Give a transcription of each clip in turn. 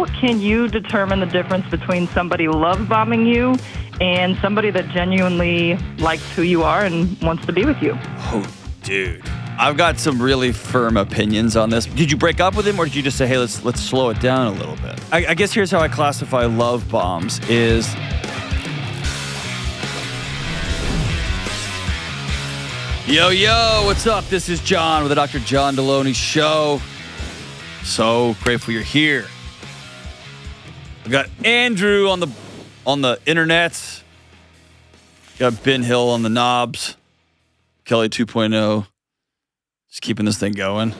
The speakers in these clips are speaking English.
How can you determine the difference between somebody love bombing you and somebody that genuinely likes who you are and wants to be with you? Oh, dude. I've got some really firm opinions on this. Did you break up with him, or did you just say, hey, let's slow it down a little bit? I guess here's how I classify love bombs is... Yo, what's up? This is John with the Dr. John Delony Show. So grateful you're here. We got Andrew on the internet. Got Ben Hill on the knobs. Kelly 2.0. Just keeping this thing going.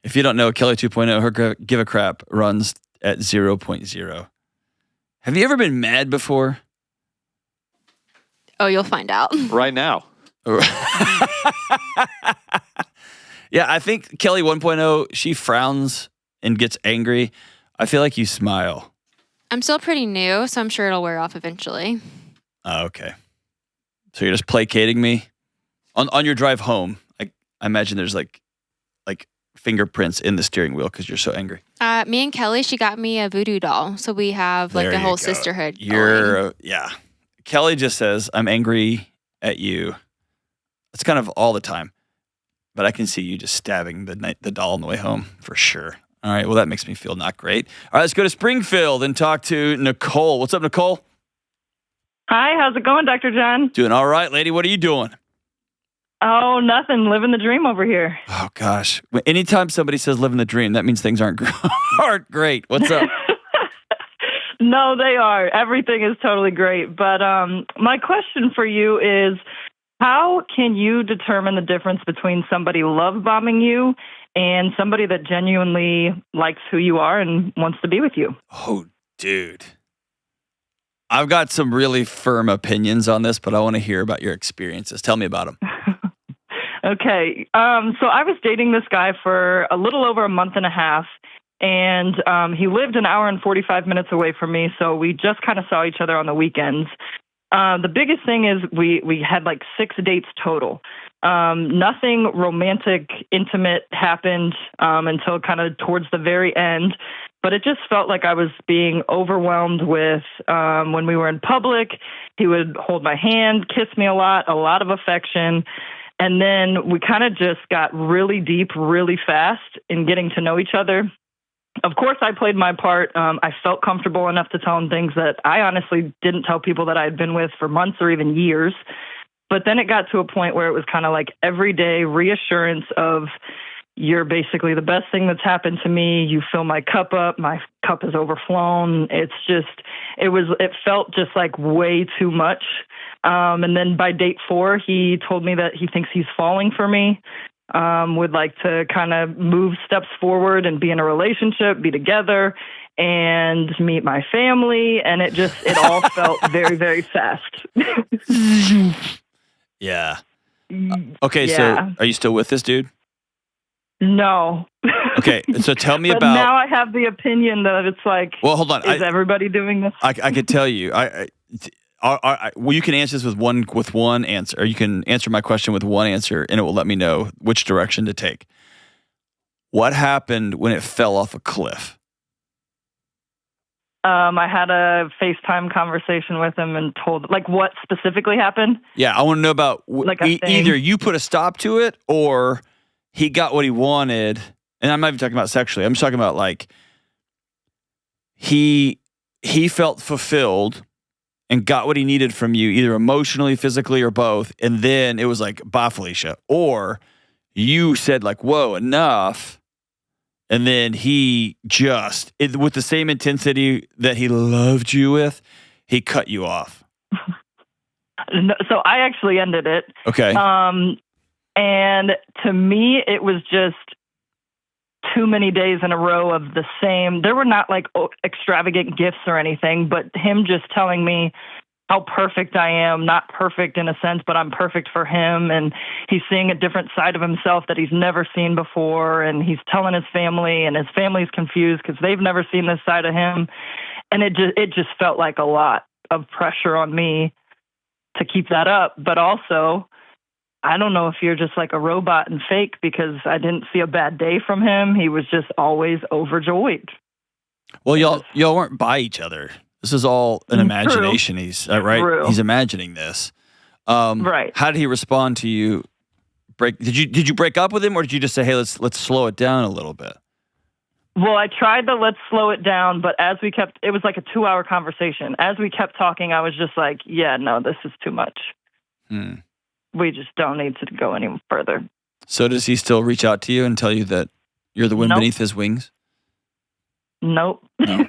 If you don't know, Kelly 2.0, her Give a Crap runs at 0.0. Have you ever been mad before? Oh, you'll find out. Right now. Yeah, I think Kelly 1.0, she frowns and gets angry. I feel like you smile. I'm still pretty new, so I'm sure it'll wear off eventually. Oh, okay. So you're just placating me? On your drive home, I imagine there's like fingerprints in the steering wheel because you're so angry. Me and Kelly, she got me a voodoo doll, so we have like a whole sisterhood. Yeah. Kelly just says, I'm angry at you. It's kind of all the time. But I can see you just stabbing the doll on the way home for sure. All right, well, that makes me feel not great. All right, let's go to Springfield and talk to Nicole. What's up, Nicole? Hi, how's it going, Dr. John? Doing all right, lady. What are you doing? Oh, nothing. Living the dream over here. Oh, gosh. Anytime somebody says living the dream, that means things aren't great. What's up? No, they are. Everything is totally great. But my question for you is, how can you determine the difference between somebody love bombing you and somebody that genuinely likes who you are and wants to be with you? Oh, dude. I've got some really firm opinions on this, but I want to hear about your experiences. Tell me about them. Okay. So I was dating this guy for a little over a month and a half, and he lived an hour and 45 minutes away from me, so we just kind of saw each other on the weekends. The biggest thing is we had like 6 dates total. Nothing romantic, intimate happened until kind of towards the very end. But it just felt like I was being overwhelmed with when we were in public. He would hold my hand, kiss me a lot of affection. And then we kind of just got really deep, really fast in getting to know each other. Of course, I played my part. I felt comfortable enough to tell him things that I honestly didn't tell people that I had been with for months or even years. But then it got to a point where it was kind of like everyday reassurance of, you're basically the best thing that's happened to me. You fill my cup up. My cup is overflown. It felt just like way too much. And then by date 4, he told me that he thinks he's falling for me. Would like to kind of move steps forward and be in a relationship, be together, and meet my family. And it all felt very, very fast. Yeah. Okay, so are you still with this dude? No. Okay, so tell me but about... now I have the opinion that it's like, well, hold on. Is everybody doing this? I could tell you. Well, you can answer this with one answer, or you can answer my question with one answer, and it will let me know which direction to take. What happened when it fell off a cliff? I had a FaceTime conversation with him and told, like, what specifically happened? Yeah, I want to know about either you put a stop to it, or he got what he wanted. And I'm not even talking about sexually. I'm just talking about, like, he felt fulfilled and got what he needed from you, either emotionally, physically, or both. And then it was like, bye, Felicia. Or you said, like, whoa, enough. And then he just, with the same intensity that he loved you with, he cut you off. So I actually ended it. Okay. And to me, it was just too many days in a row of the same. There were not like extravagant gifts or anything, but him just telling me how perfect I am, not perfect in a sense, but I'm perfect for him. And he's seeing a different side of himself that he's never seen before. And he's telling his family, and his family's confused because they've never seen this side of him. And it just felt like a lot of pressure on me to keep that up. But also, I don't know if you're just like a robot and fake, because I didn't see a bad day from him. He was just always overjoyed. Well, y'all weren't by each other. This is all an imagination. True. He's right. True. He's imagining this. Right. How did he respond to you? Did you break up with him, or did you just say, "Hey, let's slow it down a little bit"? Well, I tried to let's slow it down, but it was like a 2-hour conversation. As we kept talking, I was just like, yeah, no, this is too much. We just don't need to go any further. So does he still reach out to you and tell you that you're the wind beneath his wings? Nope. No.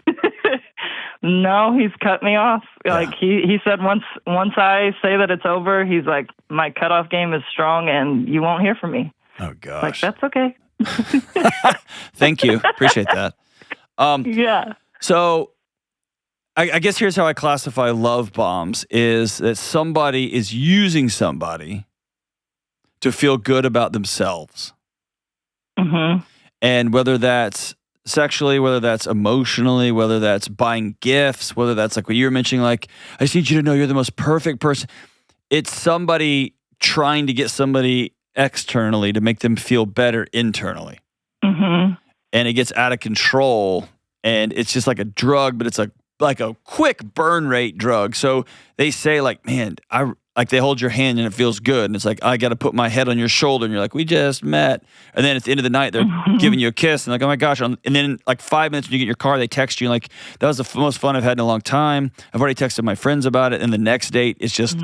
No, he's cut me off. Yeah. Like he said, once I say that it's over, he's like, my cutoff game is strong and you won't hear from me. Oh gosh. Like, that's okay. Thank you. Appreciate that. Yeah. So I guess here's how I classify love bombs: is that somebody is using somebody to feel good about themselves. Mm-hmm. And whether that's sexually, whether that's emotionally, whether that's buying gifts, whether that's like what you were mentioning, like, I just need you to know you're the most perfect person. It's somebody trying to get somebody externally to make them feel better internally. Mm-hmm. And it gets out of control, and it's just like a drug, but it's like a quick burn rate drug. So they say, like, man, they hold your hand and it feels good. And it's like, I got to put my head on your shoulder. And you're like, we just met. And then at the end of the night, they're giving you a kiss. And like, oh my gosh. And then like 5 minutes when you get in your car, they text you like, that was the most fun I've had in a long time. I've already texted my friends about it. And the next date, it's just,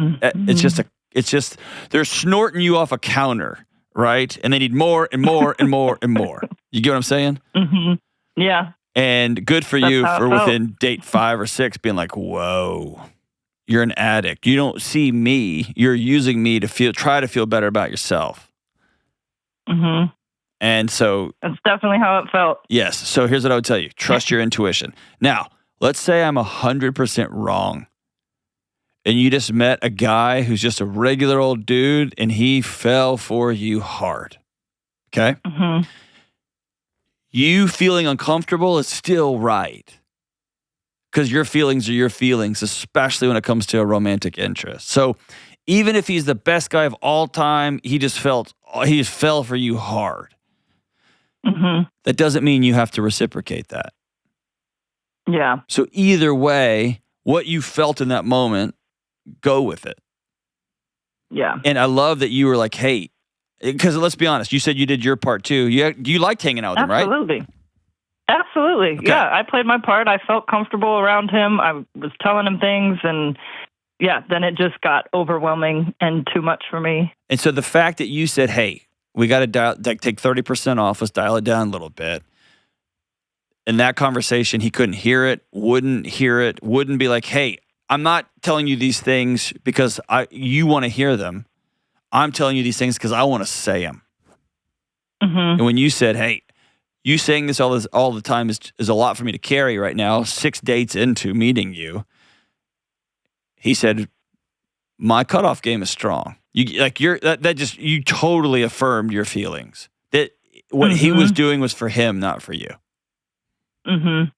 they're snorting you off a counter, right? And they need more and more and more and more. You get what I'm saying? Mm-hmm. Yeah. And good for you for within date 5 or 6 being like, whoa. You're an addict. You don't see me. You're using me to try to feel better about yourself. Mm-hmm. And so that's definitely how it felt. Yes. So here's what I would tell you: trust your intuition. Now, let's say I'm 100% wrong, and you just met a guy who's just a regular old dude, and he fell for you hard. Okay. Mm-hmm. You feeling uncomfortable is still right. Because your feelings are your feelings, especially when it comes to a romantic interest. So even if he's the best guy of all time, he fell for you hard. Mm-hmm. That doesn't mean you have to reciprocate that. Yeah. So either way, what you felt in that moment, go with it. Yeah. And I love that you were like, hey, because let's be honest, you said you did your part too. You liked hanging out with him, right? Absolutely. Okay. Yeah, I played my part. I felt comfortable around him. I was telling him things, and yeah, then it just got overwhelming and too much for me. And so the fact that you said, hey, we got to take 30% off, let's dial it down a little bit. In that conversation, he couldn't hear it, wouldn't be like, hey, I'm not telling you these things because you want to hear them. I'm telling you these things because I want to say them. Mm-hmm. And when you said, hey, you saying this all the time is a lot for me to carry right now, 6 dates into meeting you, he said, my cutoff game is strong. You totally affirmed your feelings. That what he was doing was for him, not for you. Mm-hmm.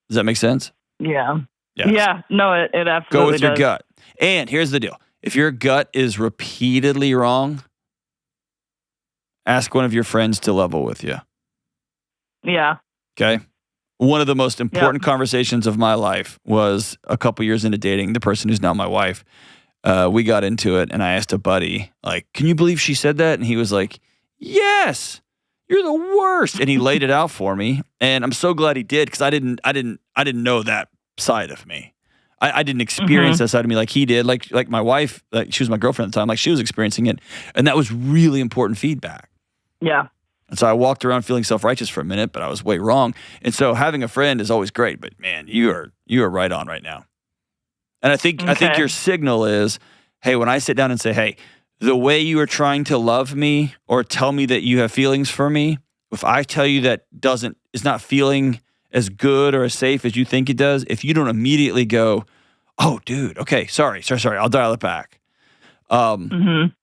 Does that make sense? Yeah. Yes. Yeah. No, it absolutely Go with your does. gut. And here's the deal. If your gut is repeatedly wrong, ask one of your friends to level with you. Yeah. Okay. One of the most important conversations of my life was a couple years into dating the person who's now my wife. We got into it, and I asked a buddy, like, can you believe she said that? And he was like, yes, you're the worst. And he laid it out for me. And I'm so glad he did, because I didn't know that side of me. I didn't experience that side of me like he did. Like my wife, like she was my girlfriend at the time, like she was experiencing it. And that was really important feedback. Yeah. And so I walked around feeling self-righteous for a minute, but I was way wrong. And so having a friend is always great, but man, you are right on right now. And I think your signal is, hey, when I sit down and say, hey, the way you are trying to love me or tell me that you have feelings for me, if I tell you that is not feeling as good or as safe as you think it does, if you don't immediately go, oh, dude, okay, sorry, I'll dial it back. And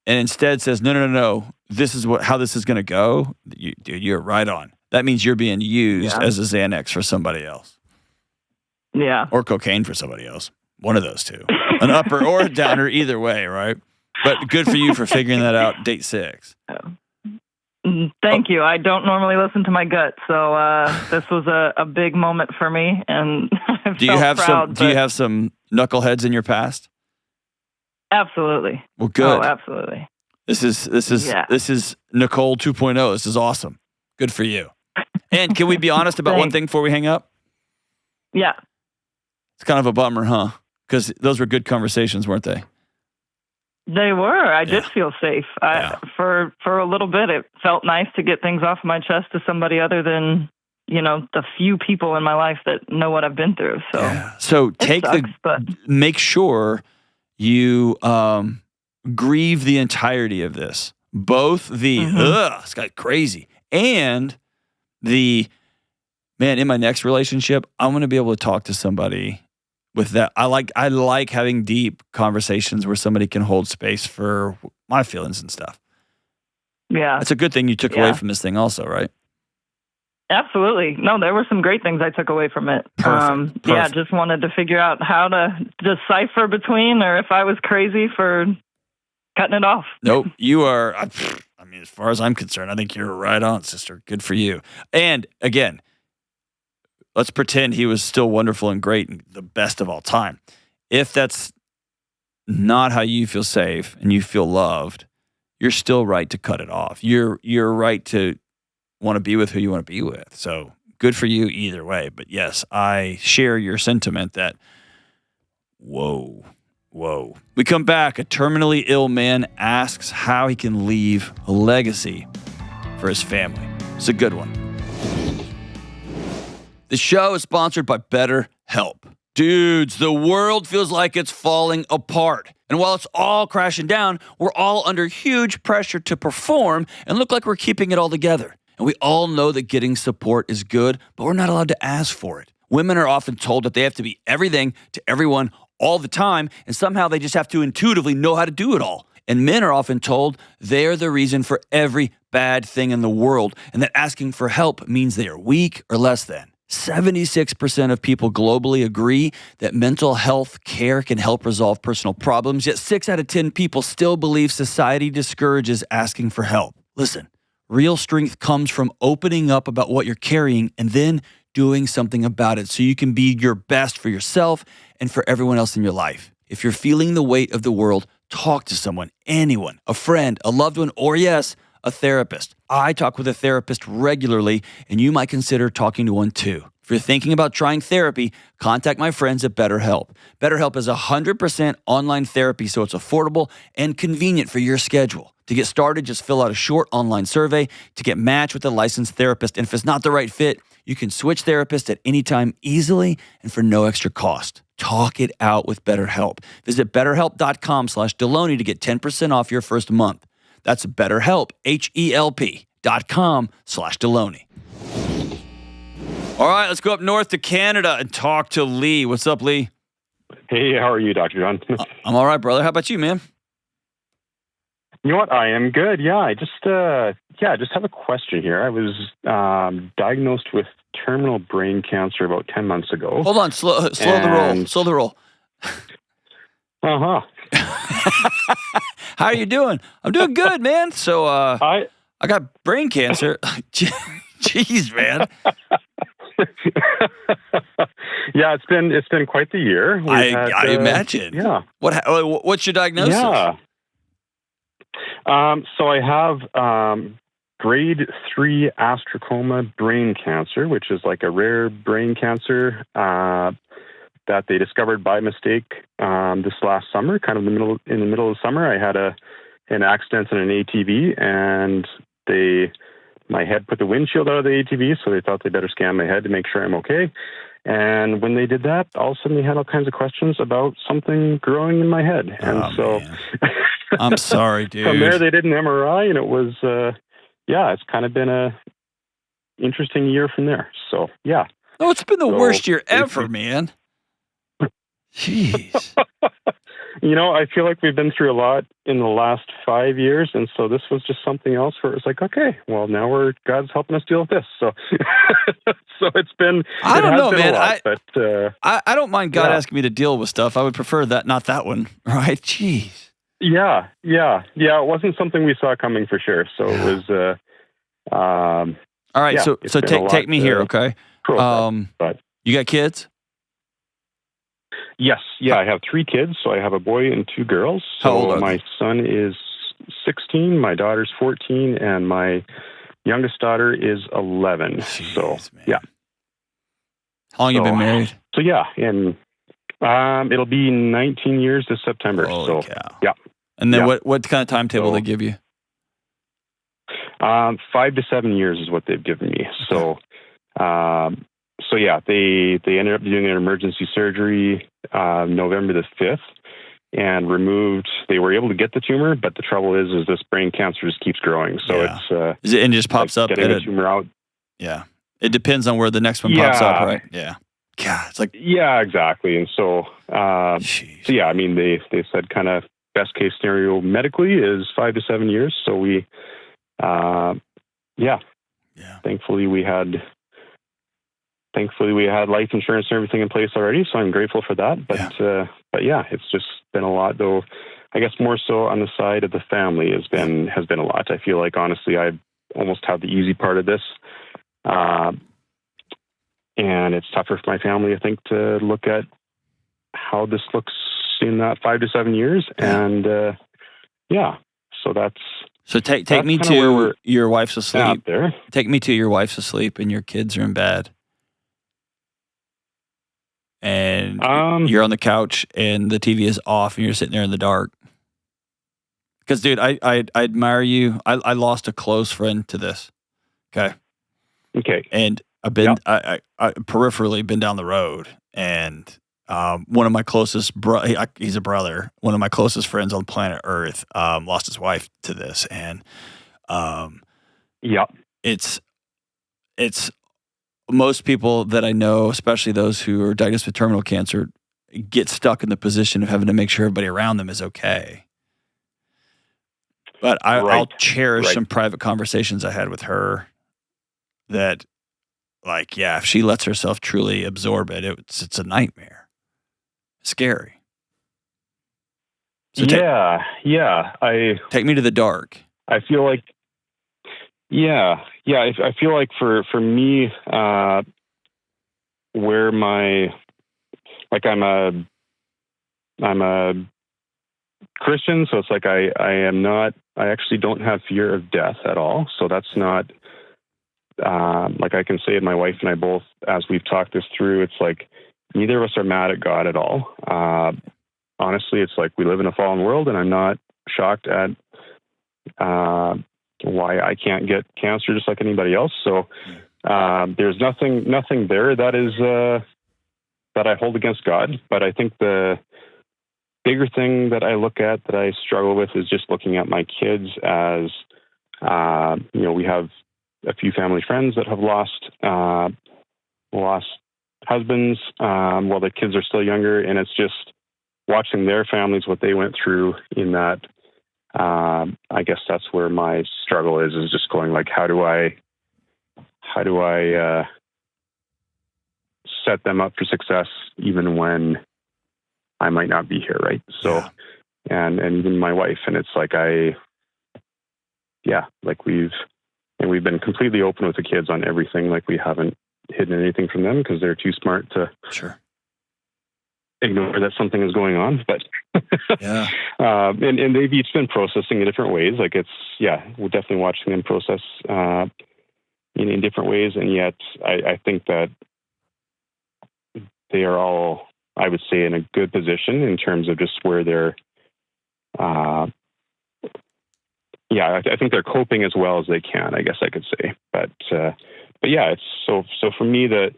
instead says, no, this is how this is going to go, dude, you're right on. That means you're being used as a Xanax for somebody else. Yeah. Or cocaine for somebody else. One of those two. An upper or a downer, either way, right? But good for you for figuring that out. Date 6. Thank you. I don't normally listen to my gut, so this was a big moment for me, and I Do you have some knuckleheads in your past? Absolutely. Well, good. Oh, absolutely. This is Nicole 2.0. This is awesome. Good for you. And can we be honest about one thing before we hang up? Yeah. It's kind of a bummer, huh? Because those were good conversations, weren't they? They were. I did feel safe. For a little bit, it felt nice to get things off my chest to somebody other than, the few people in my life that know what I've been through. So, make sure you grieve the entirety of this. Both the, this guy's crazy, and the, man, in my next relationship, I'm going to be able to talk to somebody with that. I like having deep conversations where somebody can hold space for my feelings and stuff. Yeah. That's a good thing you took away from this thing also, right? Absolutely. No, there were some great things I took away from it. Perfect. Yeah, just wanted to figure out how to decipher between, or if I was crazy for cutting it off. Nope. You are, as far as I'm concerned, I think you're right on, sister. Good for you. And again, let's pretend he was still wonderful and great and the best of all time. If that's not how you feel safe and you feel loved, you're still right to cut it off. You're right to want to be with who you want to be with. So good for you either way. But yes, I share your sentiment that, whoa. We come back. A terminally ill man asks how he can leave a legacy for his family. It's a good one. The show is sponsored by BetterHelp. Dudes, the world feels like it's falling apart. And while it's all crashing down, we're all under huge pressure to perform and look like we're keeping it all together. And we all know that getting support is good, but we're not allowed to ask for it. Women are often told that they have to be everything to everyone all the time, and somehow they just have to intuitively know how to do it all. And men are often told they're the reason for every bad thing in the world, and that asking for help means they are weak or less than. 76% of people globally agree that mental health care can help resolve personal problems, yet 6 out of 10 people still believe society discourages asking for help. Listen, real strength comes from opening up about what you're carrying and then doing something about it so you can be your best for yourself and for everyone else in your life. If you're feeling the weight of the world, talk to someone, anyone, a friend, a loved one, or yes, a therapist. I talk with a therapist regularly, and you might consider talking to one too. If you're thinking about trying therapy, contact my friends at BetterHelp. BetterHelp is 100% online therapy, so it's affordable and convenient for your schedule. To get started, just fill out a short online survey to get matched with a licensed therapist. And if it's not the right fit, you can switch therapists at any time easily and for no extra cost. Talk it out with BetterHelp. Visit BetterHelp.com/Delony to get 10% off your first month. That's BetterHelp, HELP.com/Delony. All right, let's go up north to Canada and talk to Lee. What's up, Lee? Hey, how are you, Dr. John? I'm all right, brother. How about you, man? You know what? I am good. Yeah, I just have a question here. I was diagnosed with terminal brain cancer about 10 months ago. Hold on, slow the roll. Uh-huh. How are you doing? I'm doing good, man. So I got brain cancer. Jeez, man. Yeah, it's been quite the year. I imagine. Yeah. What's your diagnosis? Yeah. So I have grade 3 astrocytoma brain cancer, which is like a rare brain cancer that they discovered by mistake this last summer, kind of in the middle of summer. I had an accident in an ATV, and my head put the windshield out of the ATV, so they thought they better scan my head to make sure I'm okay. And when they did that, all of a sudden they had all kinds of questions about something growing in my head. And I'm sorry, dude. From there, they did an MRI, and it was, it's kind of been a interesting year from there. So, yeah. Oh, it's been the worst year ever, man. Jeez. I feel like we've been through a lot in the last 5 years, and so this was just something else where it was like, okay, well, now God's helping us deal with this. So, it's been. I don't know, man. I don't mind God asking me to deal with stuff. I would prefer that, not that one. Right? Jeez. Yeah. It wasn't something we saw coming for sure. So it was. All right. So take me here, okay? But you got kids? Yes. Yeah, I have 3 kids. So I have a boy and 2 girls. So How old are my they? son is 16, my daughter's 14, and my youngest daughter is 11. Jeez, so man. yeah. How long you been married? So yeah, and it'll be 19 years this September. Holy cow. Yeah. And then what kind of timetable they give you? 5 to 7 years is what they've given me. Okay. So yeah, they ended up doing an emergency surgery November the 5th and removed. They were able to get the tumor, but the trouble is this brain cancer just keeps growing. So it's it just pops up. Getting the tumor out. Yeah, it depends on where the next one pops up, right? Yeah. God, it's like exactly. And so yeah, I mean they said kind of best case scenario medically is 5 to 7 years. So we thankfully we had life insurance and everything in place already, so I'm grateful for that. But yeah, it's just been a lot, though. I guess more so on the side of the family has been a lot. I feel like honestly, I've almost had the easy part of this, and it's tougher for my family, I think, to look at how this looks in that 5 to 7 years, and so that's. So take me to your wife's asleep. There. Take me to your wife's asleep and your kids are in bed. And you're on the couch and the TV is off and you're sitting there in the dark. Because, dude, I admire you. I lost a close friend to this. Okay. And I've been, I peripherally been down the road, and one of my closest, he's a brother, one of my closest friends on planet Earth lost his wife to this. And it's most people that I know, especially those who are diagnosed with terminal cancer, get stuck in the position of having to make sure everybody around them is okay. But I'll cherish some private conversations I had with her that, like, if she lets herself truly absorb it, it's a nightmare. Scary. So take me to the dark. I feel like, I feel like for me, where I'm a Christian, so it's like I actually don't have fear of death at all. So that's not, like I can say my wife and I both, as we've talked this through, it's like neither of us are mad at God at all. Honestly, it's like we live in a fallen world, and I'm not shocked at why I can't get cancer just like anybody else. So there's nothing there that is that I hold against God. But I think the bigger thing that I look at that I struggle with is just looking at my kids as we have a few family friends that have lost husbands while their kids are still younger, and it's just watching their families, what they went through in that. I guess that's where my struggle is just going like, how do I set them up for success even when I might not be here, right? So, and even my wife, and it's like we've been completely open with the kids on everything. Like we haven't hidden anything from them because they're too smart to ignore that something is going on. But and they've each been processing in different ways. Like we're definitely watching them process in different ways, and yet I think that they are all, I would say, in a good position in terms of just where they're. I think they're coping as well as they can, I guess I could say. But it's so for me that.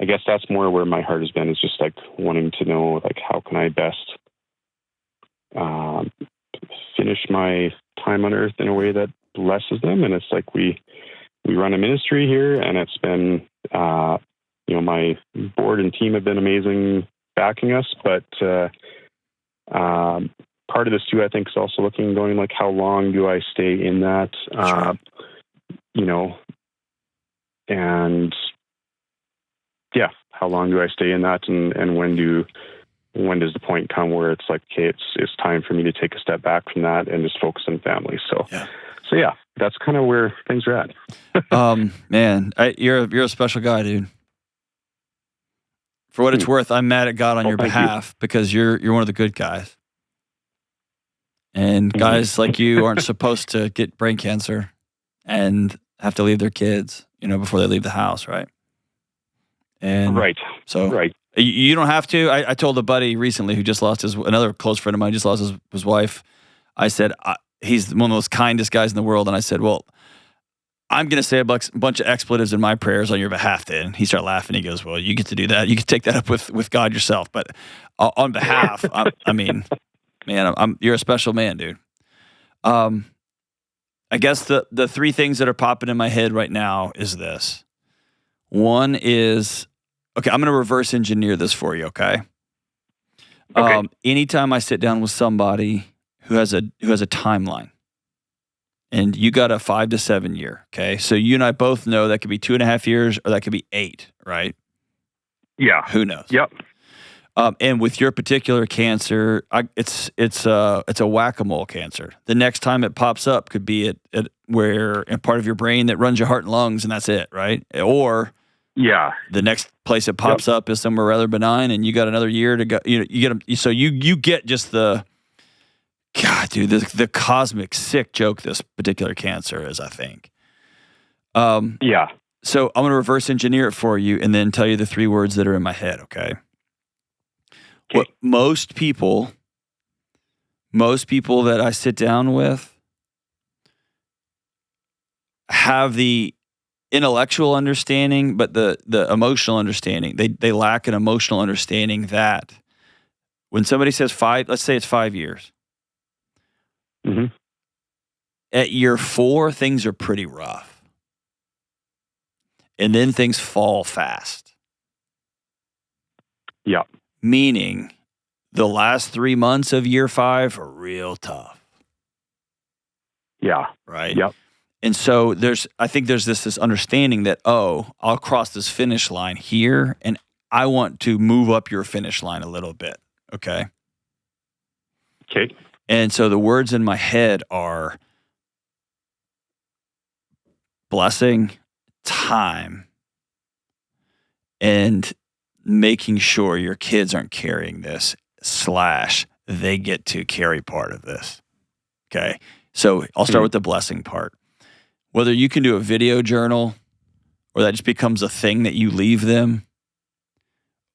I guess that's more where my heart has been, is just like wanting to know, like, how can I best finish my time on earth in a way that blesses them. And it's like we run a ministry here, and it's been, my board and team have been amazing backing us. But part of this too, I think, is also looking and going like, how long do I stay in that? And how long do I stay in that, and when do when does the point come where it's like, okay, it's time for me to take a step back from that and just focus on family. So yeah, that's kind of where things are at. Man, you're a special guy, dude. For what it's worth, I'm mad at God on your behalf because you're one of the good guys. And guys like you aren't supposed to get brain cancer and have to leave their kids, before they leave the house, right? And so you don't have to. I told a buddy recently who just lost another close friend of mine just lost his wife. I said, he's one of the most kindest guys in the world. And I said, well, I'm going to say a bunch of expletives in my prayers on your behalf then. He started laughing. He goes, well, you get to do that. You can take that up with God yourself. But on behalf, man, you're a special man, dude. I guess the three things that are popping in my head right now is this. One is, okay, I'm going to reverse engineer this for you, okay? Anytime I sit down with somebody who has a timeline, and you got a 5 to 7 year, okay? So you and I both know that could be 2.5 years or that could be 8, right? Yeah. Who knows? Yep. And with your particular cancer, it's a whack-a-mole cancer. The next time it pops up could be at where a part of your brain that runs your heart and lungs, and that's it, right? Or the next place it pops up is somewhere rather benign, and you got another year to go. You get them. So you get just the God, dude, the cosmic sick joke this particular cancer is, I think. So I'm gonna reverse engineer it for you, and then tell you the 3 words that are in my head. Okay. What most people that I sit down with have the intellectual understanding, but the emotional understanding. They lack an emotional understanding that when somebody says 5, let's say it's 5 years. Mm-hmm. At year 4, things are pretty rough. And then things fall fast. Yeah. Meaning the last 3 months of year 5 are real tough. Yeah. Right? Yep. And so I think there's this understanding that, I'll cross this finish line here, and I want to move up your finish line a little bit. Okay? Okay. And so the words in my head are blessing, time, and making sure your kids aren't carrying this, / they get to carry part of this. Okay? So I'll start with the blessing part. Whether you can do a video journal or that just becomes a thing that you leave them,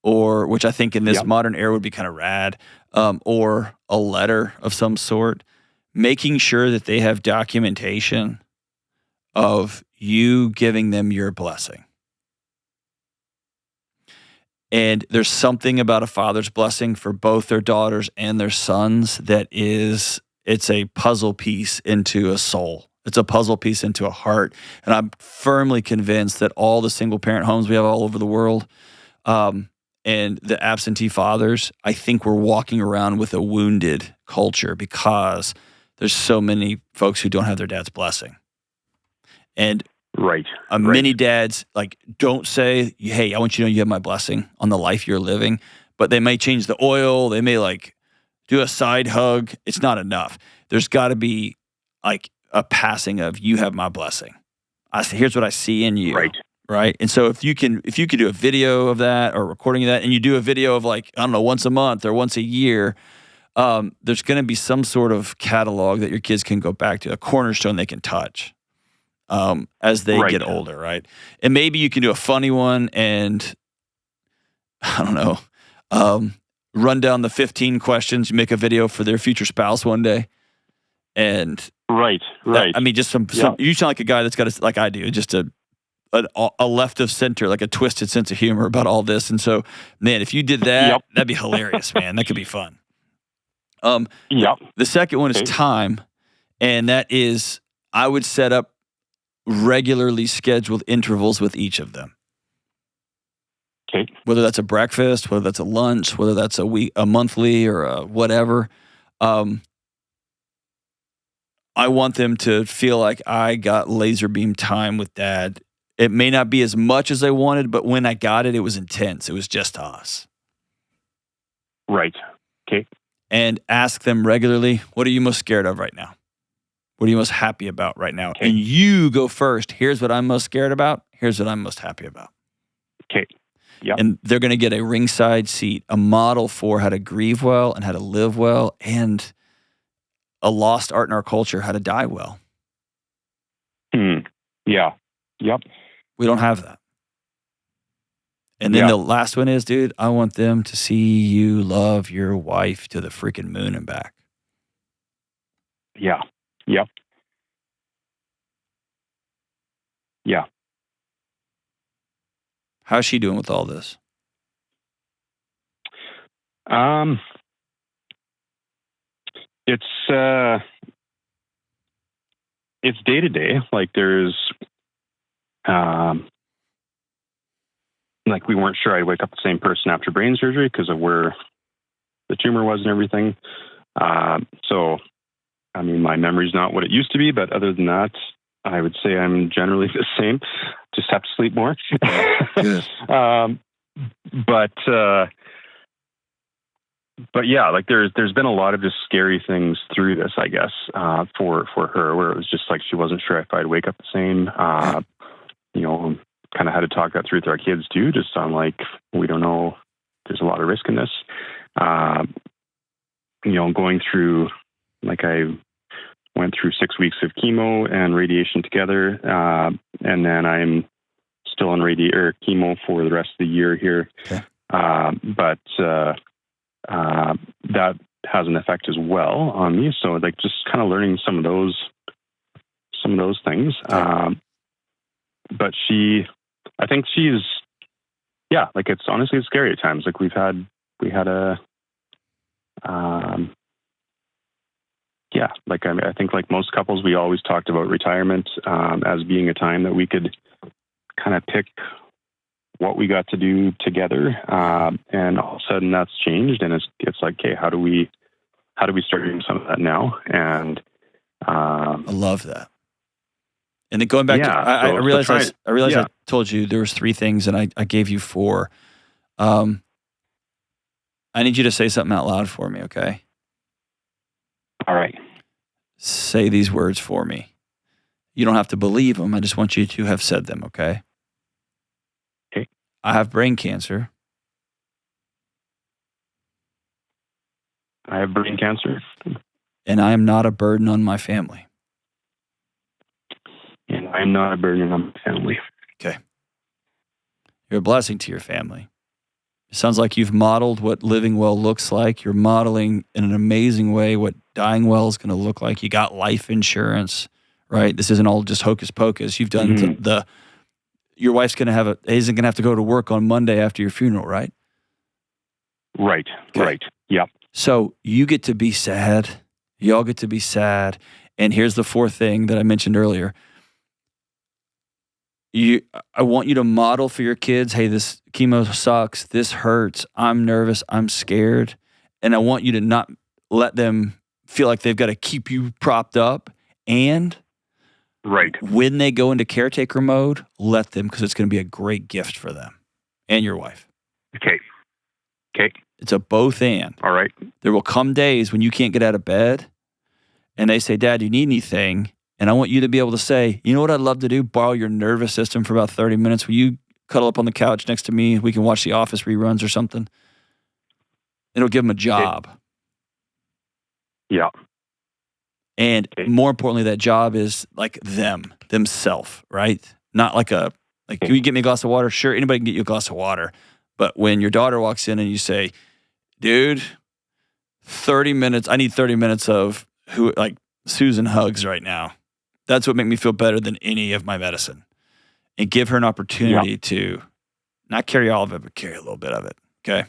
or which I think in this modern era would be kind of rad, or a letter of some sort, making sure that they have documentation of you giving them your blessing. And there's something about a father's blessing for both their daughters and their sons it's a puzzle piece into a soul. It's a puzzle piece into a heart. And I'm firmly convinced that all the single parent homes we have all over the world, and the absentee fathers, I think we're walking around with a wounded culture because there's so many folks who don't have their dad's blessing. And many dads don't say, hey, I want you to know you have my blessing on the life you're living, but they may change the oil. They may do a side hug. It's not enough. There's got to be a passing of you have my blessing. Here's what I see in you. Right. And so if you can do a video of that or recording of that, and you do a video of once a month or once a year, there's going to be some sort of catalog that your kids can go back to, a cornerstone they can touch as they get older. Right. And maybe you can do a funny one and I don't know, run down the 15 questions, make a video for their future spouse one day. And just some you sound like a guy that's got like I do, just a left of center, like a twisted sense of humor about all this. And so, man, if you did that, that'd be hilarious, man. That could be fun. The second one is time. And that is, I would set up regularly scheduled intervals with each of them. Okay. Whether that's a breakfast, whether that's a lunch, whether that's a monthly or a whatever. I want them to feel like I got laser beam time with dad. It may not be as much as I wanted, but when I got it, it was intense. It was just us. Right. Okay. And ask them regularly, what are you most scared of right now? What are you most happy about right now? Okay. And you go first. Here's what I'm most scared about. Here's what I'm most happy about. Okay. Yep. And they're going to get a ringside seat, a model for how to grieve well and how to live well, and a lost art in our culture, how to die well. Yeah. Yep. We don't have that. And then the last one is, dude, I want them to see you love your wife to the freaking moon and back. Yeah. Yep. Yeah. How's she doing with all this? It's day to day. Like there's, like we weren't sure I'd wake up the same person after brain surgery because of where the tumor was and everything. So, I mean, my memory's not what it used to be, but other than that, I would say I'm generally the same. Just have to sleep more. But yeah, like there's been a lot of just scary things through this, I guess, for her, where it was just like she wasn't sure if I'd wake up the same. Kind of had to talk that through with our kids too. Just on like, we don't know. There's a lot of risk in this. Going through, like I went through 6 weeks of chemo and radiation together, and then I'm still on chemo for the rest of the year here. Okay. But that has an effect as well on me. So like just kind of learning some of those things. But I think she's, like it's honestly scary at times. Like we had a, like I think like most couples, we always talked about retirement as being a time that we could kind of pick what we got to do together, and all of a sudden that's changed, and it's like, okay, how do we start doing some of that now? And I love that. And then going back to, I realized I told you there was 3 things, and I gave you 4. I need you to say something out loud for me, okay? All right. Say these words for me. You don't have to believe them. I just want you to have said them, okay? Okay. I have brain cancer. I have brain cancer. And I am not a burden on my family. And I'm not a burden on my family. Okay. You're a blessing to your family. It sounds like you've modeled what living well looks like. You're modeling in an amazing way what dying well is going to look like. You got life insurance, right? This isn't all just hocus pocus. You've done your wife's isn't going to have to go to work on Monday after your funeral, right? Right. Okay. Right. Yep. So you get to be sad. Y'all get to be sad. And here's the 4th thing that I mentioned earlier. I want you to model for your kids, hey, this chemo sucks, this hurts, I'm nervous, I'm scared. And I want you to not let them feel like they've got to keep you propped up. And when they go into caretaker mode, let them, because it's going to be a great gift for them and your wife. Okay. It's a both and. All right. There will come days when you can't get out of bed and they say, Dad, do you need anything? And I want you to be able to say, you know what I'd love to do? Borrow your nervous system for about 30 minutes. Will you cuddle up on the couch next to me? We can watch The Office reruns or something. It'll give them a job. Yeah. And more importantly, that job is like themselves, right? Not like can you get me a glass of water? Sure, anybody can get you a glass of water. But when your daughter walks in and you say, dude, 30 minutes, I need 30 minutes of Susan hugs right now. That's what makes me feel better than any of my medicine. And give her an opportunity to not carry all of it, but carry a little bit of it. Okay?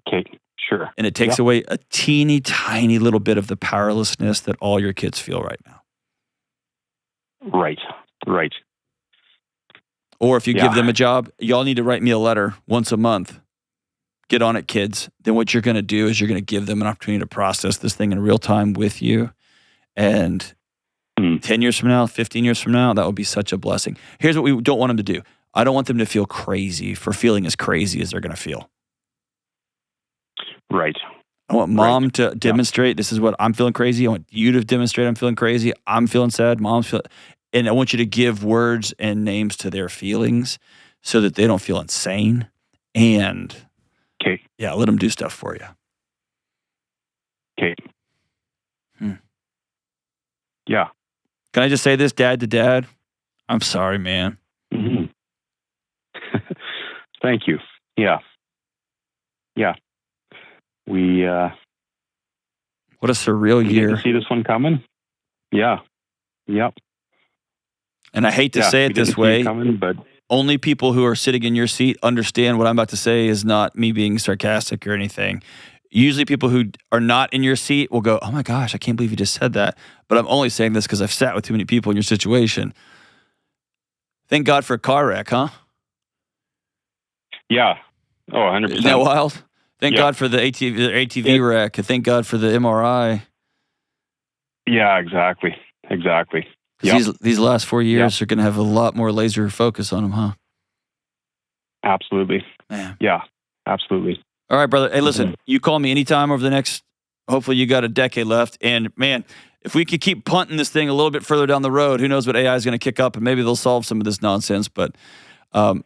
Okay, sure. And it takes away a teeny tiny little bit of the powerlessness that all your kids feel right now. Right. Or if you give them a job, y'all need to write me a letter once a month. Get on it, kids. Then what you're going to do is you're going to give them an opportunity to process this thing in real time with you. And 10 years from now, 15 years from now, that would be such a blessing. Here's what we don't want them to do. I don't want them to feel crazy for feeling as crazy as they're going to feel. Right. I want mom to demonstrate, this is what I'm feeling crazy. I want you to demonstrate I'm feeling crazy. I'm feeling sad. Mom's feeling, and I want you to give words and names to their feelings so that they don't feel insane. And let them do stuff for you. Okay. Yeah. Can I just say this, dad to dad? I'm sorry, man. Mm-hmm. Thank you. Yeah. Yeah. We, what a surreal year. Did you see this one coming? Yeah. Yep. And I hate to say it this way, but only people who are sitting in your seat understand what I'm about to say is not me being sarcastic or anything. Usually people who are not in your seat will go, oh my gosh, I can't believe you just said that. But I'm only saying this because I've sat with too many people in your situation. Thank God for a car wreck, huh? Yeah. Oh, 100%. Isn't that wild? Thank God for the ATV wreck. Thank God for the MRI. Yeah, exactly. Yep. These last 4 years are going to have a lot more laser focus on them, huh? Absolutely. Man. Yeah, absolutely. All right, brother. Hey, listen, you call me anytime over the next, hopefully you got a decade left. And man, if we could keep punting this thing a little bit further down the road, who knows what AI is going to kick up and maybe they'll solve some of this nonsense. But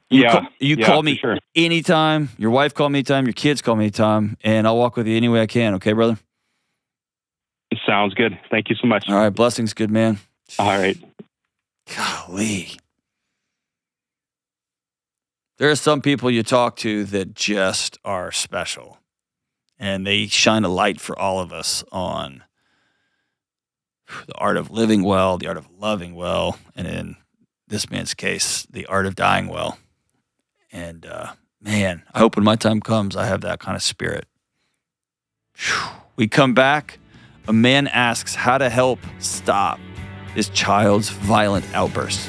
you call me anytime. Your wife call me anytime. Your kids call me anytime. And I'll walk with you any way I can. Okay, brother? Sounds good. Thank you so much. All right. Blessings, good man. All right. Golly. There are some people you talk to that just are special. And they shine a light for all of us on the art of living well, the art of loving well, and in this man's case, the art of dying well. And man, I hope when my time comes, I have that kind of spirit. We come back. A man asks how to help stop his child's violent outbursts.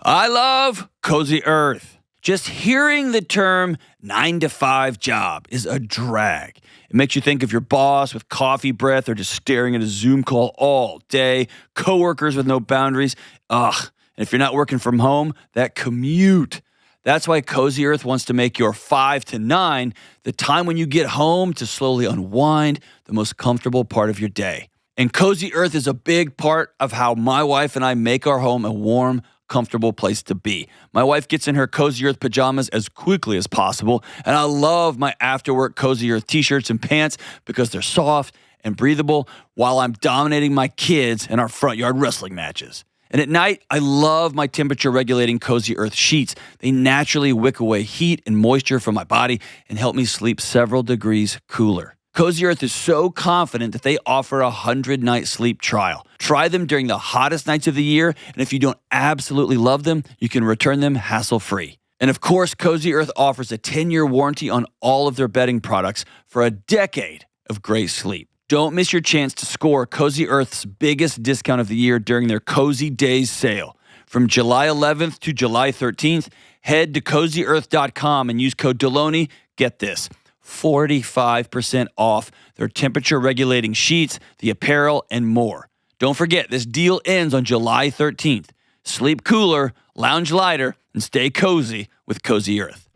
I love Cozy Earth. Just hearing the term 9-to-5 job is a drag. It makes you think of your boss with coffee breath or just staring at a Zoom call all day, coworkers with no boundaries. Ugh. And if you're not working from home, that commute. That's why Cozy Earth wants to make your 5 to 9 the time when you get home to slowly unwind, the most comfortable part of your day. And Cozy Earth is a big part of how my wife and I make our home a warm, comfortable place to be. My wife gets in her Cozy Earth pajamas as quickly as possible, and I love my after-work Cozy Earth t-shirts and pants because they're soft and breathable while I'm dominating my kids in our front yard wrestling matches. And at night, I love my temperature-regulating Cozy Earth sheets. They naturally wick away heat and moisture from my body and help me sleep several degrees cooler. Cozy Earth is so confident that they offer a 100-night sleep trial. Try them during the hottest nights of the year, and if you don't absolutely love them, you can return them hassle-free. And of course, Cozy Earth offers a 10-year warranty on all of their bedding products for a decade of great sleep. Don't miss your chance to score Cozy Earth's biggest discount of the year during their Cozy Days sale. From July 11th to July 13th, head to CozyEarth.com and use code Delony. Get this, 45% off their temperature-regulating sheets, the apparel, and more. Don't forget, this deal ends on July 13th. Sleep cooler, lounge lighter, and stay cozy with Cozy Earth.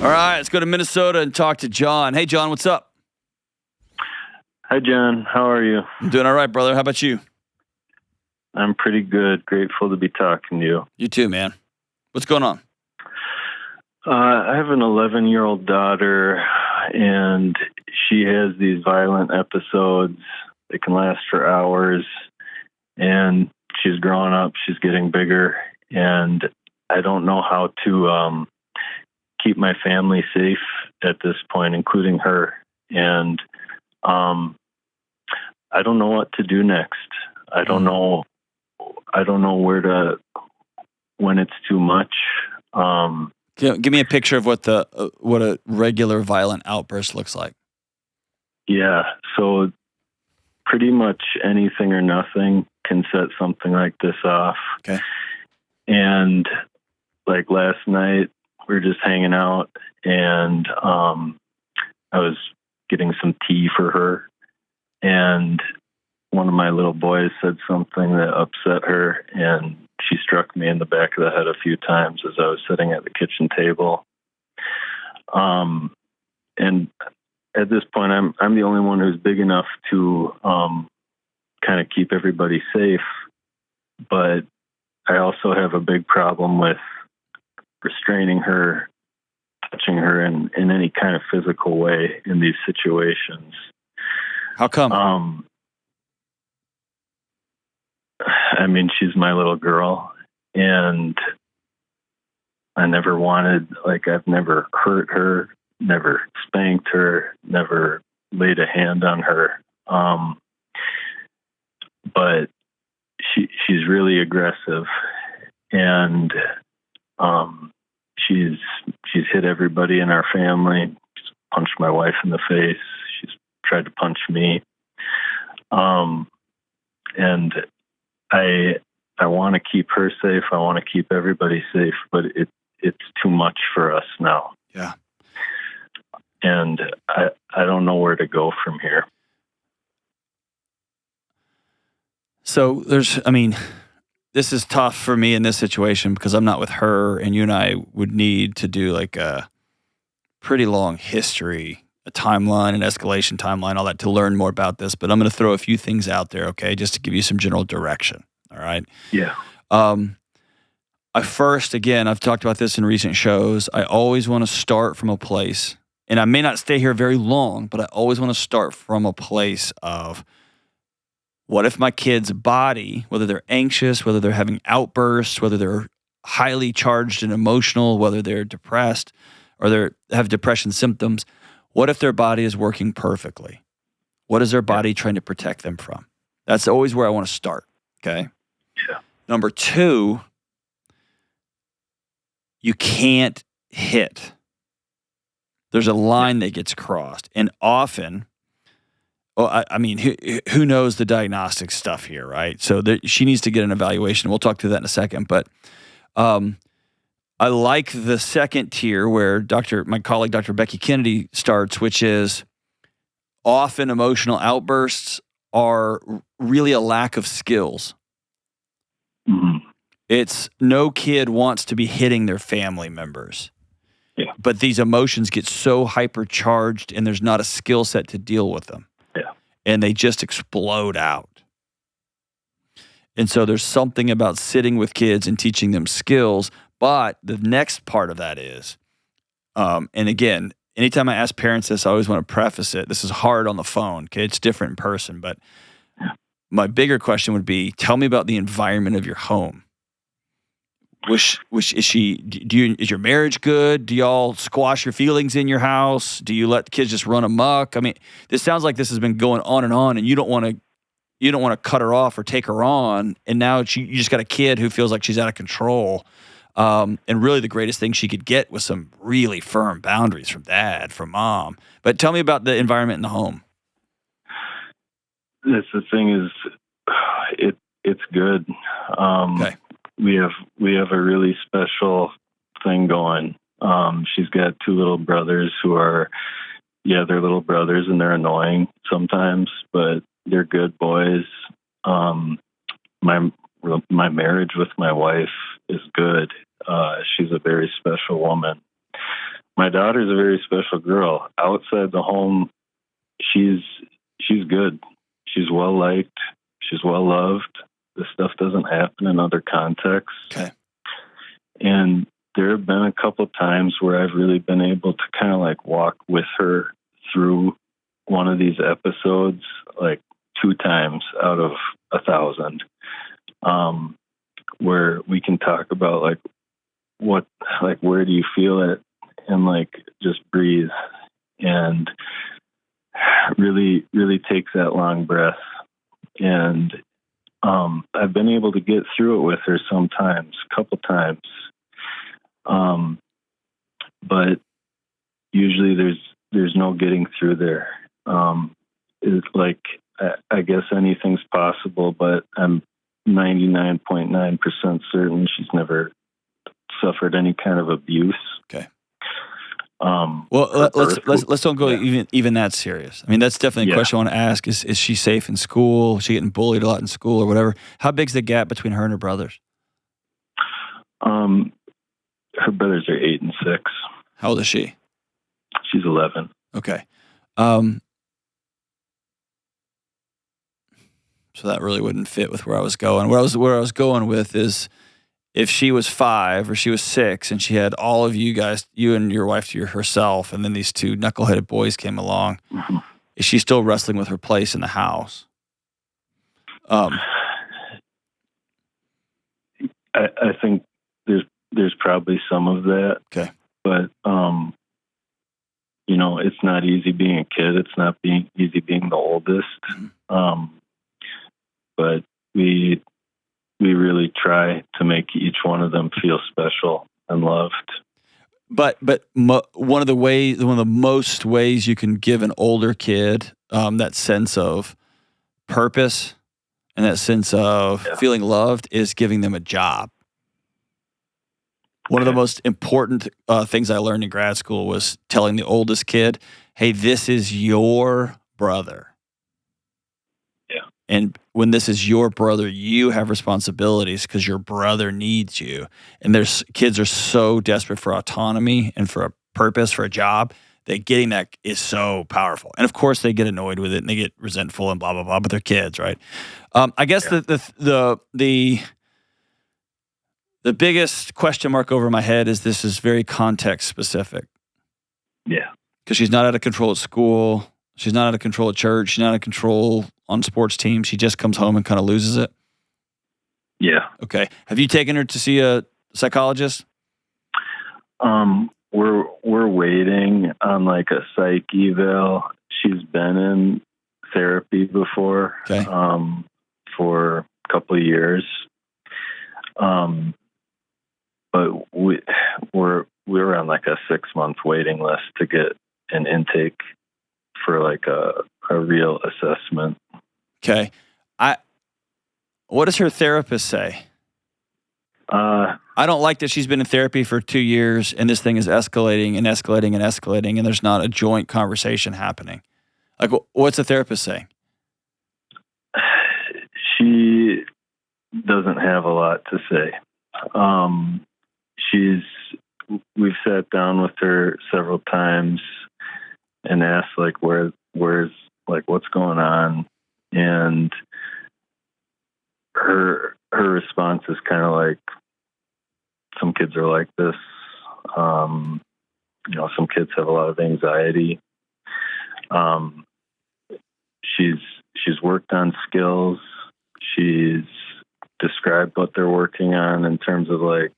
All right, let's go to Minnesota and talk to John. Hey, John, what's up? Hi, John. How are you? I'm doing all right, brother. How about you? I'm pretty good. Grateful to be talking to you. You too, man. What's going on? I have an 11-year-old daughter, and she has these violent episodes that can last for hours. And she's growing up. She's getting bigger. And I don't know how to keep my family safe at this point, including her. And I don't know what to do next. I don't know where to, when it's too much. Give me a picture of what a regular violent outburst looks like. Yeah. So pretty much anything or nothing can set something like this off. Okay. And like last night, we were just hanging out, and I was getting some tea for her, and one of my little boys said something that upset her, and she struck me in the back of the head a few times as I was sitting at the kitchen table. And at this point, I'm the only one who's big enough to kind of keep everybody safe. But I also have a big problem with restraining her, touching her in any kind of physical way in these situations. How come? I mean, she's my little girl, and I never wanted, like, I've never hurt her, never spanked her, never laid a hand on her. But she's really aggressive, and she's hit everybody in our family. She's punched my wife in the face. She's tried to punch me. And I want to keep her safe. I want to keep everybody safe, but it's too much for us now. Yeah. And I don't know where to go from here. So this is tough for me in this situation because I'm not with her, and you and I would need to do like a pretty long history, a timeline, an escalation timeline, all that to learn more about this. But I'm going to throw a few things out there, okay, just to give you some general direction. All right. Yeah. I've talked about this in recent shows. I always want to start from a place, and I may not stay here very long, but I always want to start from a place of, what if my kid's body, whether they're anxious, whether they're having outbursts, whether they're highly charged and emotional, whether they're depressed or they have depression symptoms, what if their body is working perfectly? What is their body trying to protect them from? That's always where I want to start, okay? Yeah. Number 2, you can't hit. There's a line that gets crossed, and often... Well, I mean, who knows the diagnostic stuff here, right? So she needs to get an evaluation. We'll talk through that in a second. But I like the second tier where my colleague, Dr. Becky Kennedy, starts, which is often emotional outbursts are really a lack of skills. Mm-hmm. It's no kid wants to be hitting their family members. Yeah. But these emotions get so hypercharged, and there's not a skill set to deal with them. And they just explode out. And so there's something about sitting with kids and teaching them skills. But the next part of that is, and again, anytime I ask parents this, I always want to preface it. This is hard on the phone. Okay, it's different in person. But my bigger question would be, tell me about the environment of your home. Is your marriage good? Do y'all squash your feelings in your house? Do you let kids just run amok? I mean, this sounds like this has been going on, and you don't want to cut her off or take her on. And now you just got a kid who feels like she's out of control. And really, the greatest thing she could get was some really firm boundaries from dad, from mom. But tell me about the environment in the home. The thing is, it's good. Okay. We have a really special thing going. She's got 2 little brothers who are, they're little brothers, and they're annoying sometimes, but they're good boys. My marriage with my wife is good. She's a very special woman. My daughter's a very special girl. Outside the home, she's good. She's well liked. She's well loved. This stuff doesn't happen in other contexts. Okay. And there have been a couple times where I've really been able to kind of like walk with her through one of these episodes, like 2 times out of 1,000, where we can talk about where do you feel it, and like just breathe and really, really take that long breath. And I've been able to get through it with her sometimes, a couple times. But usually there's no getting through there. It's like, I guess anything's possible, but I'm 99.9% certain she's never suffered any kind of abuse. Okay. Well, let's don't go even that serious. I mean, that's definitely a question I want to ask. Is she safe in school? Is she getting bullied a lot in school or whatever? How big's the gap between her and her brothers? Her brothers are 8 and 6. How old is she? She's 11. Okay. So that really wouldn't fit with where I was going. Where I was going with is if she was 5 or she was 6 and she had all of you guys, you and your wife to herself, and then these 2 knuckleheaded boys came along, is she still wrestling with her place in the house? I think there's probably some of that. Okay. But it's not easy being a kid. It's not easy being the oldest. But we really try to make each one of them feel special and loved. But one of the most ways you can give an older kid that sense of purpose and that sense of feeling loved is giving them a job. One of the most important things I learned in grad school was telling the oldest kid, hey, this is your brother. Yeah. And when this is your brother, you have responsibilities because your brother needs you. And kids are so desperate for autonomy and for a purpose, for a job, that getting that is so powerful. And of course, they get annoyed with it and they get resentful and blah, blah, blah, but they're kids, right? I guess the biggest question mark over my head is this is very context specific. Yeah. Because she's not out of control at school. She's not out of control at church. She's not out of control on sports teams. She just comes home and kind of loses it. Yeah. Okay. Have you taken her to see a psychologist? We're waiting on like a psych eval. She's been in therapy before. Okay. For a couple of years. But we're on like a 6-month waiting list to get an intake for like a real assessment. Okay. What does her therapist say? I don't like that she's been in therapy for 2 years and this thing is escalating and escalating and escalating and there's not a joint conversation happening. Like, what's the therapist saying? She doesn't have a lot to say. We've sat down with her several times and asked like where's like what's going on, and her response is kind of like some kids are like this. Some kids have a lot of anxiety. She's worked on skills. She's described what they're working on in terms of like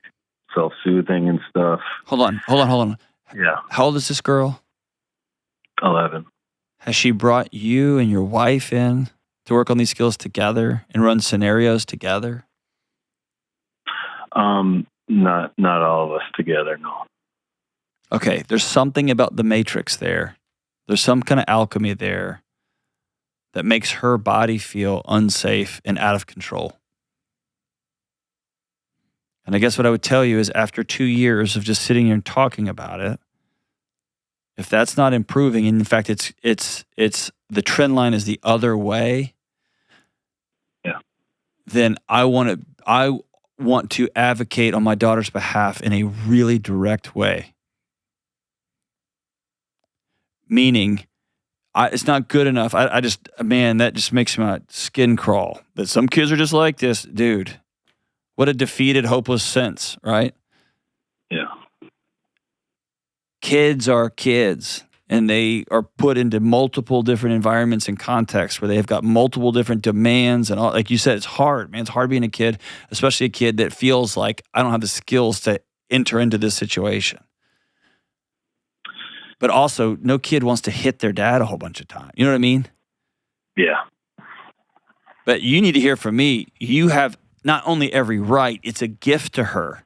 self-soothing and stuff. Hold on. Yeah. How old is this girl? 11. Has she brought you and your wife in to work on these skills together and run scenarios together? Not all of us together, no. Okay, there's something about the matrix there. There's some kind of alchemy there that makes her body feel unsafe and out of control. And I guess what I would tell you is after 2 years of just sitting here and talking about it, if that's not improving, and in fact, it's the trend line is the other way. Yeah. Then I want to advocate on my daughter's behalf in a really direct way. Meaning, it's not good enough. That just makes my skin crawl. That some kids are just like this, dude. What a defeated, hopeless sense, right? Yeah. Kids are kids, and they are put into multiple different environments and contexts where they have got multiple different demands and all. Like you said, it's hard, man. It's hard being a kid, especially a kid that feels like I don't have the skills to enter into this situation. But also, no kid wants to hit their dad a whole bunch of times. You know what I mean? Yeah. But you need to hear from me. You have not only every right, it's a gift to her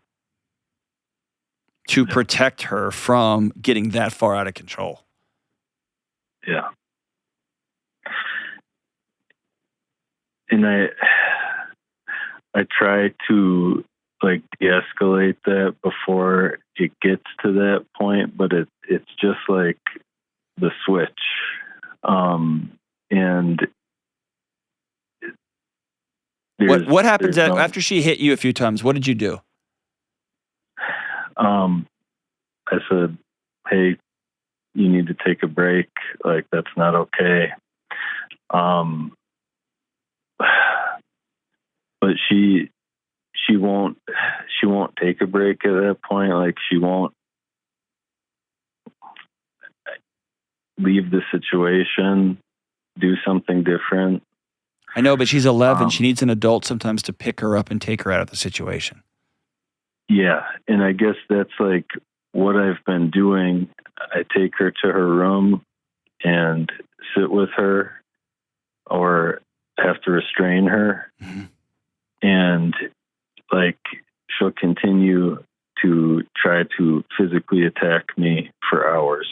to protect her from getting that far out of control. Yeah. And I try to like de-escalate that before it gets to that point, but it's just like the switch. And what happens after she hit you a few times? What did you do? I said, hey, you need to take a break. Like, that's not okay. But she won't take a break at that point. Like, she won't leave the situation, do something different. I know, but she's 11. She needs an adult sometimes to pick her up and take her out of the situation. Yeah. And I guess that's like what I've been doing. I take her to her room and sit with her, or have to restrain her. Mm-hmm. And like, she'll continue to try to physically attack me for hours.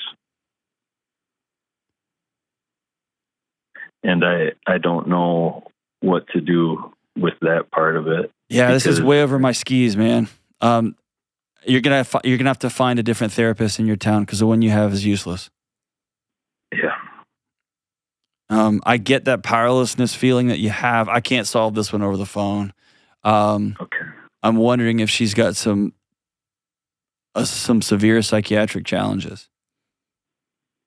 And I don't know what to do with that part of it. Yeah, this is way over my skis, man. You're gonna have to find a different therapist in your town, because the one you have is useless. Yeah. I get that powerlessness feeling that you have. I can't solve this one over the phone. Okay. I'm wondering if she's got some severe psychiatric challenges.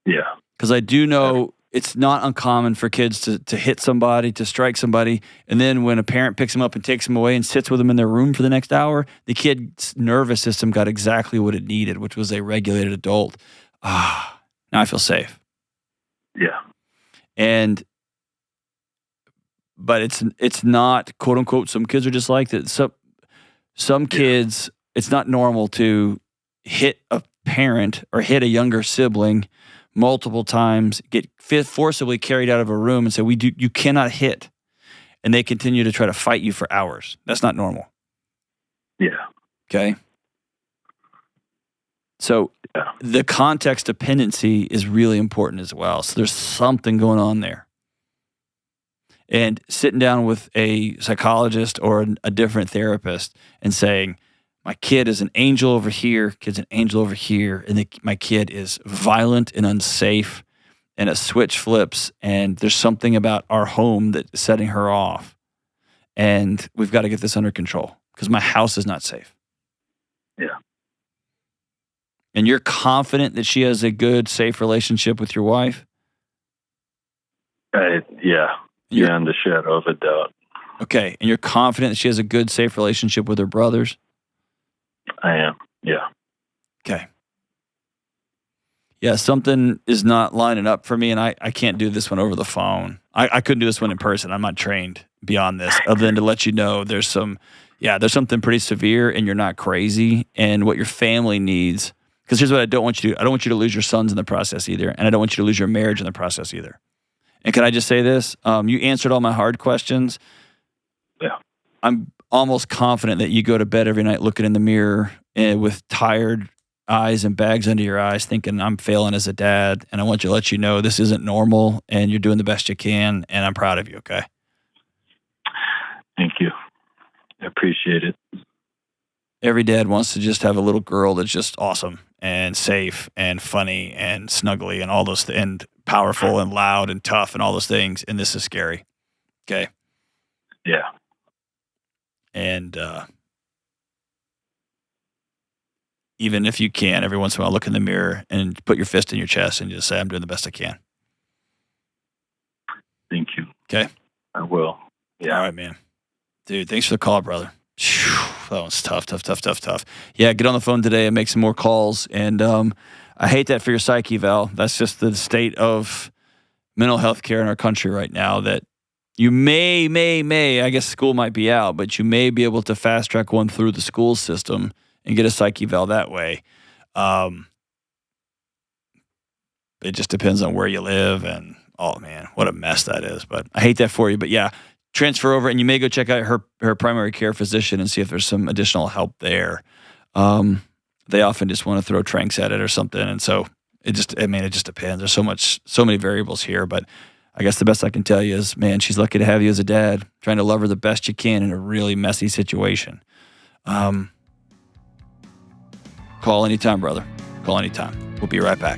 Yeah. Because I do know it's not uncommon for kids to hit somebody, to strike somebody, and then when a parent picks them up and takes them away and sits with them in their room for the next hour, the kid's nervous system got exactly what it needed, which was a regulated adult. Now I feel safe. Yeah. But it's not, quote unquote, some kids are just like that. Some kids, it's not normal to hit a parent or hit a younger sibling multiple times, get forcibly carried out of a room and say, you cannot hit. And they continue to try to fight you for hours. That's not normal. Yeah. Okay. So the context dependency is really important as well. So there's something going on there. And sitting down with a psychologist or a different therapist and saying, my kid is an angel over here, kid's an angel over here, and my kid is violent and unsafe, and a switch flips, and there's something about our home that's setting her off. And we've got to get this under control because my house is not safe. Yeah. And you're confident that she has a good, safe relationship with your wife? Yeah, beyond the shadow of a doubt. Okay, and you're confident that she has a good, safe relationship with her brothers? I am, yeah. Okay. Yeah, something is not lining up for me, and I can't do this one over the phone. I couldn't do this one in person. I'm not trained beyond this, other than to let you know there's something pretty severe, and you're not crazy, and what your family needs. Because here's what I don't want you to do. I don't want you to lose your sons in the process either, and I don't want you to lose your marriage in the process either. And can I just say this? You answered all my hard questions. Yeah. I'm almost confident that you go to bed every night looking in the mirror with tired eyes and bags under your eyes thinking, I'm failing as a dad, and I want you to let you know this isn't normal, and you're doing the best you can, and I'm proud of you, okay? Thank you. I appreciate it. Every dad wants to just have a little girl that's just awesome and safe and funny and snuggly and all those and powerful and loud and tough and all those things, and this is scary, okay? Yeah. And even if you can, every once in a while, look in the mirror and put your fist in your chest and just say, I'm doing the best I can. Thank you. Okay? I will. Yeah. All right, man. Dude, thanks for the call, brother. Whew, that one's tough. Yeah, get on the phone today and make some more calls. And I hate that for your psyche, Val. That's just the state of mental health care in our country right now, that you may, I guess school might be out, but you may be able to fast track one through the school system and get a psyche val that way. It just depends on where you live, and oh man, what a mess that is. But I hate that for you. But yeah, transfer over, and you may go check out her primary care physician and see if there's some additional help there. They often just want to throw tranks at it or something, and so it just depends. There's so many variables here, but I guess the best I can tell you is, man, she's lucky to have you as a dad, trying to love her the best you can in a really messy situation. Call anytime, brother. Call anytime. We'll be right back.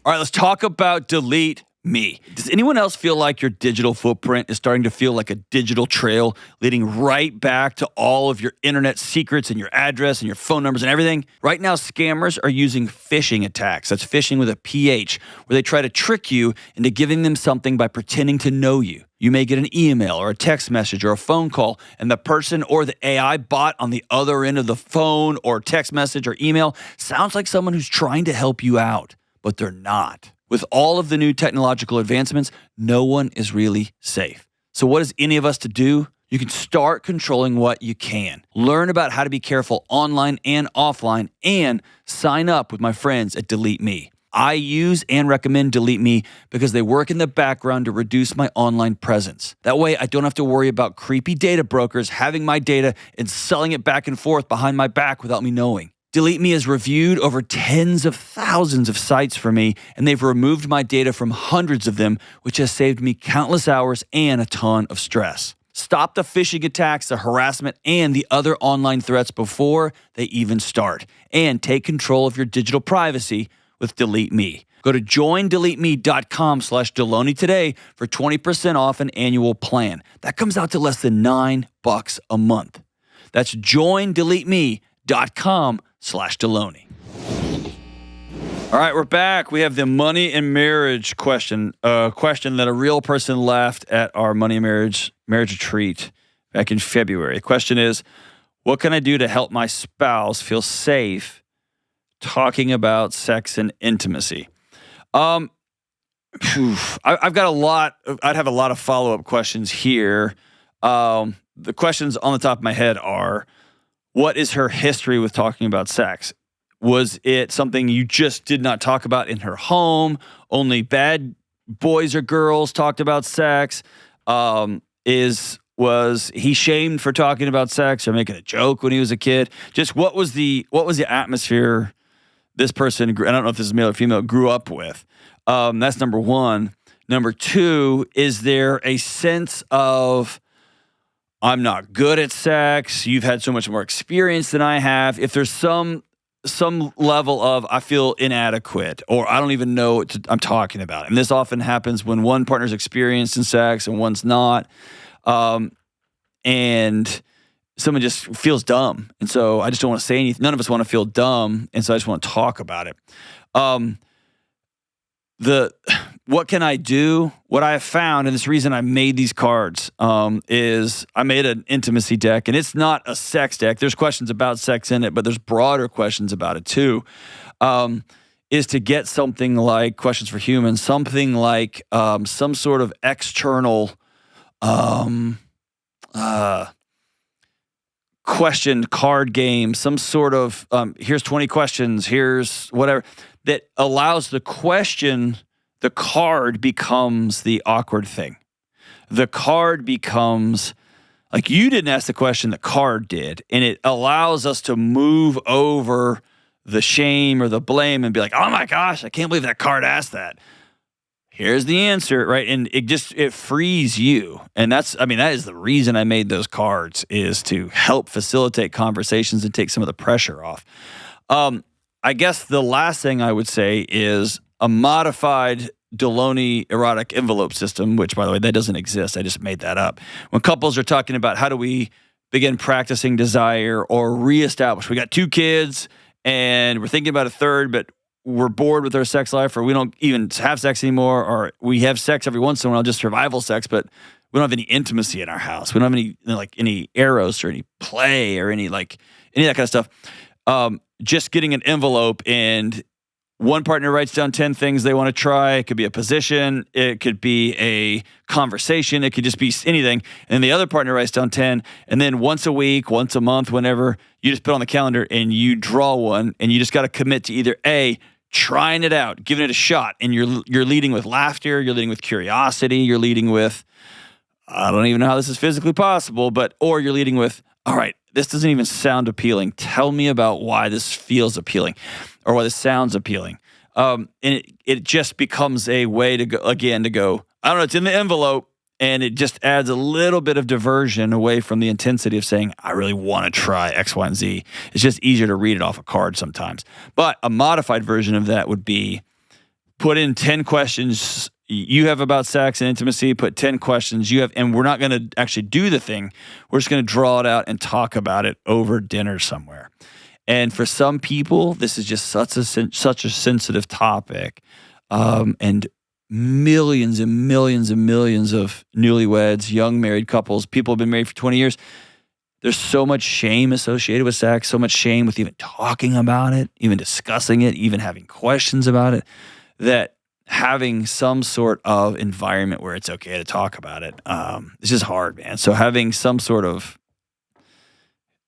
All right, let's talk about Delete me. Does anyone else feel like your digital footprint is starting to feel like a digital trail leading right back to all of your internet secrets and your address and your phone numbers and everything? Right now, scammers are using phishing attacks. That's phishing with a PH, where they try to trick you into giving them something by pretending to know you. You may get an email or a text message or a phone call, and the person or the AI bot on the other end of the phone or text message or email sounds like someone who's trying to help you out, but they're not. With all of the new technological advancements, no one is really safe. So what is any of us to do? You can start controlling what you can. Learn about how to be careful online and offline, and sign up with my friends at Delete Me. I use and recommend Delete Me because they work in the background to reduce my online presence. That way, I don't have to worry about creepy data brokers having my data and selling it back and forth behind my back without me knowing. Delete Me has reviewed over tens of thousands of sites for me, and they've removed my data from hundreds of them, which has saved me countless hours and a ton of stress. Stop the phishing attacks, the harassment, and the other online threats before they even start. And take control of your digital privacy with Delete Me. Go to joindeleteme.com/Delony today for 20% off an annual plan. That comes out to less than $9 a month. That's joindeleteme.com/Delony. All right, we're back. We have the money and marriage question, a question that a real person left at our money and marriage retreat back in February. The question is, what can I do to help my spouse feel safe talking about sex and intimacy? I've got a lot. I'd have a lot of follow-up questions here. The questions on the top of my head are, what is her history with talking about sex? Was it something you just did not talk about in her home? Only bad boys or girls talked about sex? Was he shamed for talking about sex or making a joke when he was a kid? Just what was the atmosphere this person, I don't know if this is male or female, grew up with? That's number one. Number two, is there a sense of, I'm not good at sex, you've had so much more experience than I have? If there's some level of, I feel inadequate, or I don't even know what I'm talking about. And this often happens when one partner's experienced in sex and one's not. And someone just feels dumb. And so I just don't want to say anything. None of us want to feel dumb. And so I just want to talk about it. What can I do? What I have found, and this reason I made these cards, is I made an intimacy deck, and it's not a sex deck. There's questions about sex in it, but there's broader questions about it too. Is to get something like Questions for Humans, something like some sort of external question card game, some sort of here's 20 questions, here's whatever, that allows the card becomes the awkward thing. The card becomes, like, you didn't ask the question, the card did, and it allows us to move over the shame or the blame and be like, oh my gosh, I can't believe that card asked that. Here's the answer, right? And it frees you. And that is the reason I made those cards, is to help facilitate conversations and take some of the pressure off. I guess the last thing I would say is a modified Delony erotic envelope system, which, by the way, that doesn't exist. I just made that up. When couples are talking about how do we begin practicing desire or reestablish, we got 2 kids and we're thinking about a third, but we're bored with our sex life, or we don't even have sex anymore, or we have sex every once in a while, just survival sex, but we don't have any intimacy in our house. We don't have any eros or any play or any of that kind of stuff. Just getting an envelope, and one partner writes down 10 things they want to try. It could be a position. It could be a conversation. It could just be anything. And the other partner writes down 10. And then once a week, once a month, whenever, you just put on the calendar and you draw one, and you just got to commit to either A, trying it out, giving it a shot. And you're leading with laughter. You're leading with curiosity. You're leading with, I don't even know how this is physically possible, or you're leading with, all right, this doesn't even sound appealing. Tell me about why this feels appealing, or why this sounds appealing. And it just becomes a way to go, I don't know, it's in the envelope, and it just adds a little bit of diversion away from the intensity of saying, I really want to try X, Y, and Z. It's just easier to read it off a card sometimes. But a modified version of that would be, put in 10 questions you have about sex and intimacy, put 10 questions you have, and we're not going to actually do the thing. We're just going to draw it out and talk about it over dinner somewhere. And for some people, this is just such a sensitive topic. And millions and millions and millions of newlyweds, young married couples, people have been married for 20 years. There's so much shame associated with sex, so much shame with even talking about it, even discussing it, even having questions about it, that having some sort of environment where it's okay to talk about it, it's just hard, man. So having some sort of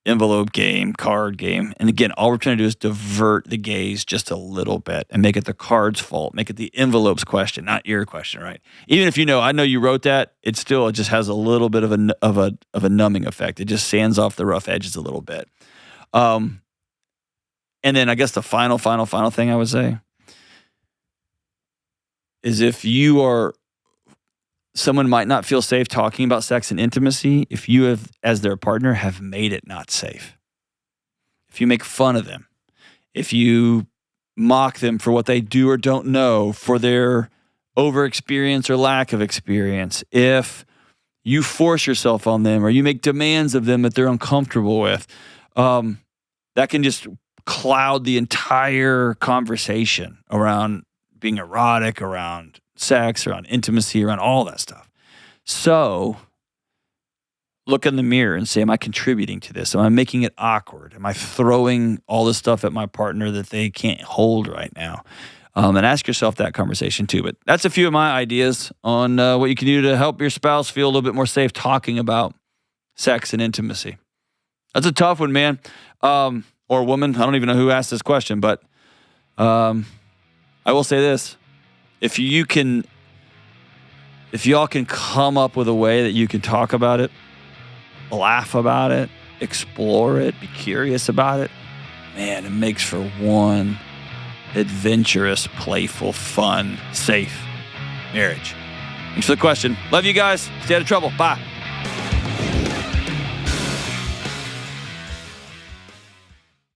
envelope game, card game, and again, all we're trying to do is divert the gaze just a little bit and make it the card's fault, make it the envelope's question, not your question, right? Even if I know you wrote that, it just has a little bit of a numbing effect. It just sands off the rough edges a little bit. And then I guess the final thing I would say is if someone might not feel safe talking about sex and intimacy if you have, as their partner, have made it not safe. If you make fun of them, if you mock them for what they do or don't know, for their over-experience or lack of experience, if you force yourself on them or you make demands of them that they're uncomfortable with, that can just cloud the entire conversation around being erotic, around sex, around intimacy, around all that stuff. So look in the mirror and say, am I contributing to this? Am I making it awkward? Am I throwing all this stuff at my partner that they can't hold right now? And ask yourself that conversation too. But that's a few of my ideas on what you can do to help your spouse feel a little bit more safe talking about sex and intimacy. That's a tough one, man. Or woman. I don't even know who asked this question, but I will say this. If y'all can come up with a way that you can talk about it, laugh about it, explore it, be curious about it, man, it makes for one adventurous, playful, fun, safe marriage. Thanks for the question. Love you guys. Stay out of trouble. Bye.